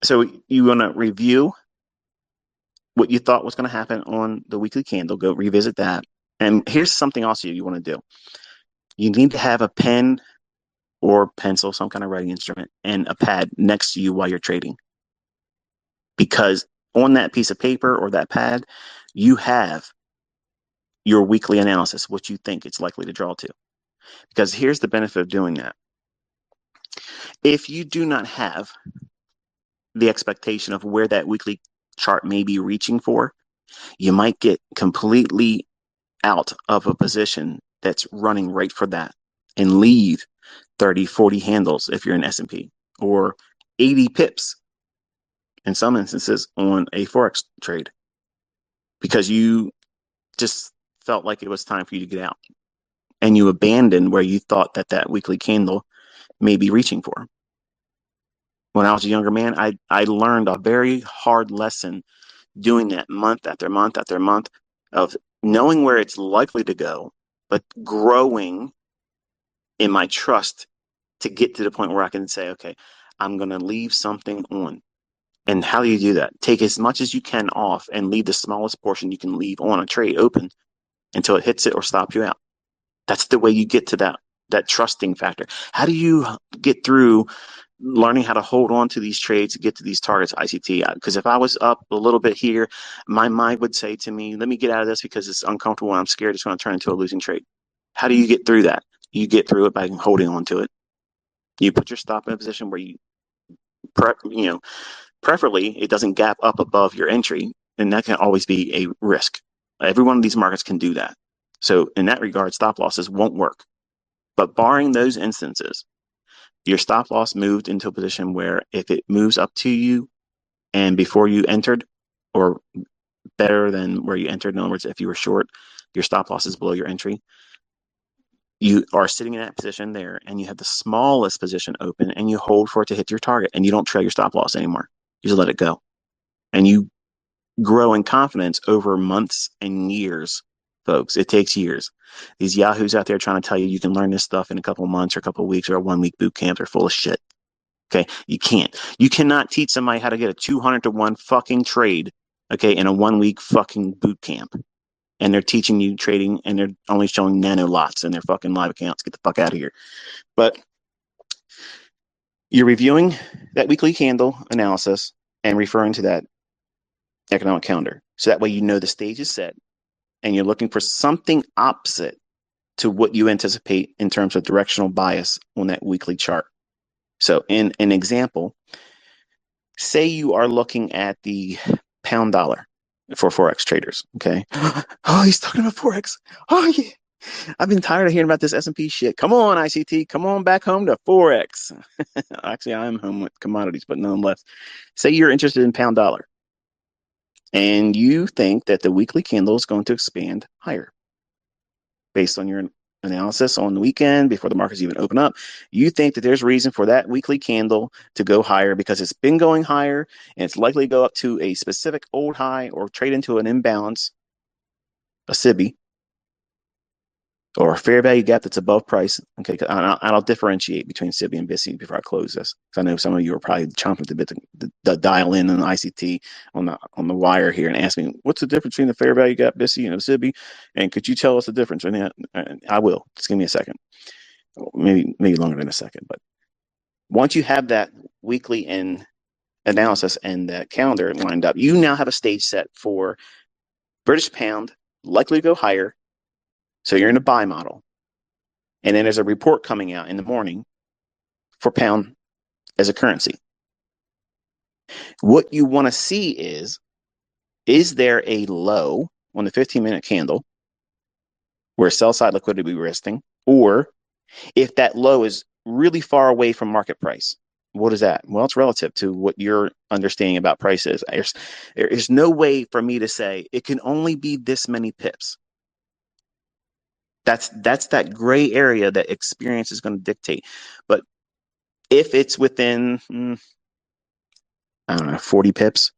So you want to review what you thought was going to happen on the weekly candle, go revisit that. And here's something also you want to do. You need to have a pen or pencil, some kind of writing instrument, and a pad next to you while you're trading. Because on that piece of paper or that pad, you have your weekly analysis, what you think it's likely to draw to. Because here's the benefit of doing that. If you do not have the expectation of where that weekly chart may be reaching for, you might get completely out of a position that's running right for that and leave 30, 40 handles if you're in S&P, or 80 pips in some instances on a Forex trade, because you just felt like it was time for you to get out and you abandoned where you thought that that weekly candle may be reaching for. When I was a younger man, I learned a very hard lesson doing that month after month after month of knowing where it's likely to go, but growing in my trust to get to the point where I can say, okay, I'm going to leave something on. And how do you do that? Take as much as you can off and leave the smallest portion you can leave on a trade open until it hits it or stops you out. That's the way you get to that trusting factor. How do you get through learning how to hold on to these trades to get to these targets, ICT? Because if I was up a little bit here, my mind would say to me, let me get out of this because it's uncomfortable and I'm scared it's going to turn into a losing trade. How do you get through that? You get through it by holding on to it. You put your stop in a position where preferably it doesn't gap up above your entry, and that can always be a risk. Every one of these markets can do that. So in that regard, stop losses won't work. But barring those instances, your stop loss moved into a position where if it moves up to you and before you entered, or better than where you entered, in other words, if you were short, your stop loss is below your entry, you are sitting in that position there and you have the smallest position open and you hold for it to hit your target and you don't trail your stop loss anymore. You just let it go. And you grow in confidence over months and years, folks. It takes years. These yahoos out there trying to tell you you can learn this stuff in a couple of months or a couple of weeks or a 1 week boot camp are full of shit. Okay. You can't. You cannot teach somebody how to get a 200-to-1 fucking trade, okay, in a 1 week fucking boot camp. And they're teaching you trading and they're only showing nano lots in their fucking live accounts. Get the fuck out of here. But you're reviewing that weekly candle analysis and referring to that economic calendar. So that way you know the stage is set and you're looking for something opposite to what you anticipate in terms of directional bias on that weekly chart. So in an example, say you are looking at the pound dollar for Forex traders, okay? Oh, he's talking about Forex. Oh, yeah. I've been tired of hearing about this S&P shit. Come on, ICT. Come on back home to Forex. Actually, I am home with commodities, but nonetheless. Say you're interested in pound dollar and you think that the weekly candle is going to expand higher based on your analysis on the weekend before the markets even open up. You think that there's reason for that weekly candle to go higher because it's been going higher and it's likely to go up to a specific old high or trade into an imbalance, a SIBI, or a fair value gap that's above price. Okay, I'll differentiate between SIBI and BISI before I close this, because I know some of you are probably chomping at the bit to dial in on the ICT on the wire here and ask me what's the difference between the fair value gap BISI and a SIBI, and could you tell us the difference? And I will. Just give me a second, maybe longer than a second. But once you have that weekly analysis and that calendar lined up, you now have a stage set for British pound likely to go higher. So you're in a buy model. And then there's a report coming out in the morning for pound as a currency. What you want to see is there a low on the 15-minute candle where sell side liquidity will be resting? Or if that low is really far away from market price, what is that? Well, it's relative to what your understanding about price is. There's no way for me to say it can only be this many pips. That's that gray area that experience is going to dictate. But if it's within, I don't know, 40 pips,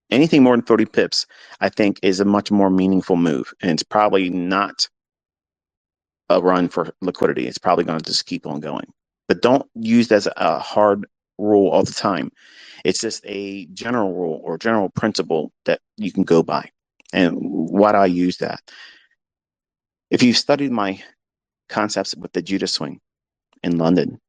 anything more than 30 pips, I think is a much more meaningful move. And it's probably not a run for liquidity. It's probably going to just keep on going. But don't use that as a hard rule all the time. It's just a general rule or general principle that you can go by. And why do I use that? If you've studied my concepts with the Judah swing in London,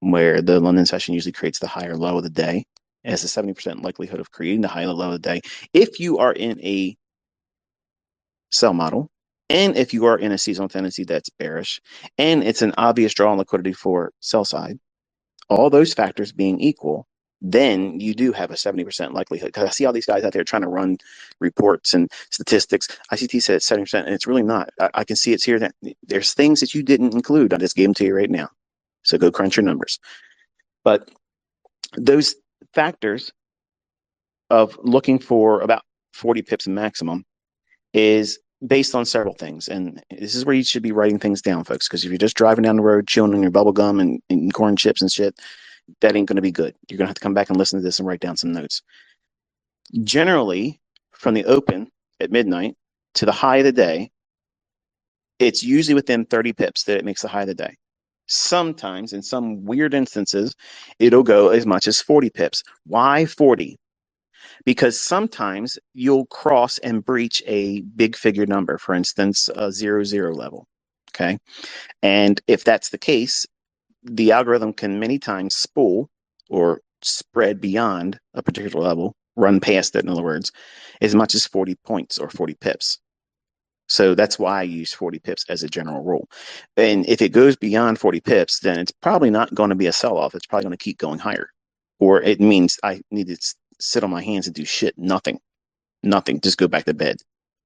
where the London session usually creates the high or low of the day, it has a 70% likelihood of creating the high or low of the day. If you are in a sell model, and if you are in a seasonal tendency that's bearish, and it's an obvious draw on liquidity for sell side, all those factors being equal, then you do have a 70% likelihood. Because I see all these guys out there trying to run reports and statistics. ICT said it's 70%, and it's really not. I can see it's here that there's things that you didn't include. I just gave them to you right now. So go crunch your numbers. But those factors of looking for about 40 pips maximum is based on several things. And this is where you should be writing things down, folks, because if you're just driving down the road, chewing on your bubble gum and corn chips and shit, that ain't going to be good. You're going to have to come back and listen to this and write down some notes. Generally, from the open at midnight to the high of the day, it's usually within 30 pips that it makes the high of the day. Sometimes, in some weird instances, it'll go as much as 40 pips. Why 40? Because sometimes you'll cross and breach a big figure number, for instance, a 0, 0 level. Okay. And if that's the case, the algorithm can many times spool or spread beyond a particular level, run past it, in other words, as much as 40 points or 40 pips. So that's why I use 40 pips as a general rule. And if it goes beyond 40 pips, then it's probably not going to be a sell-off. It's probably going to keep going higher. Or it means I need to sit on my hands and do shit. Nothing. Just go back to bed.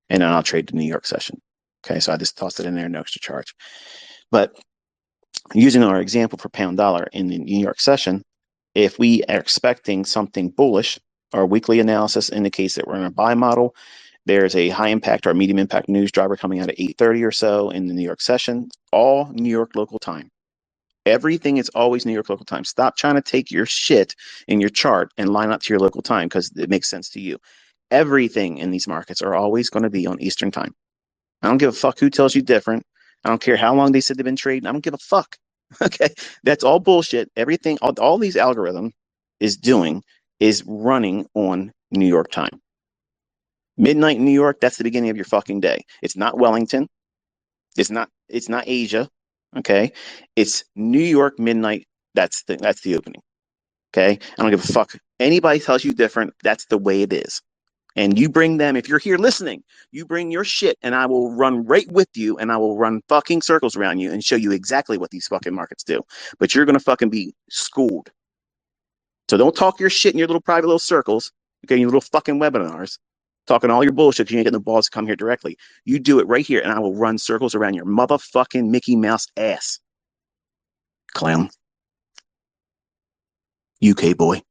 And then I'll trade the New York session. Okay, so I just tossed it in there, no extra charge. But using our example for pound dollar in the New York session, if we are expecting something bullish, our weekly analysis indicates that we're in a buy model. There's a high impact or medium impact news driver coming out at 8:30 or so in the New York session, all New York local time. Everything is always New York local time. Stop trying to take your shit in your chart and line up to your local time because it makes sense to you. Everything in these markets are always going to be on Eastern time. I don't give a fuck who tells you different. I don't care how long they said they've been trading. I don't give a fuck. Okay. That's all bullshit. Everything, all these algorithms is doing is running on New York time. Midnight in New York, that's the beginning of your fucking day. It's not Wellington. It's not Asia. Okay. It's New York midnight. That's the opening. Okay. I don't give a fuck. Anybody tells you different. That's the way it is. And you bring them, if you're here listening, you bring your shit and I will run right with you and I will run fucking circles around you and show you exactly what these fucking markets do. But you're going to fucking be schooled. So don't talk your shit in your little private little circles, okay, your little fucking webinars, talking all your bullshit because you ain't getting the balls to come here directly. You do it right here and I will run circles around your motherfucking Mickey Mouse ass. Clown. UK boy.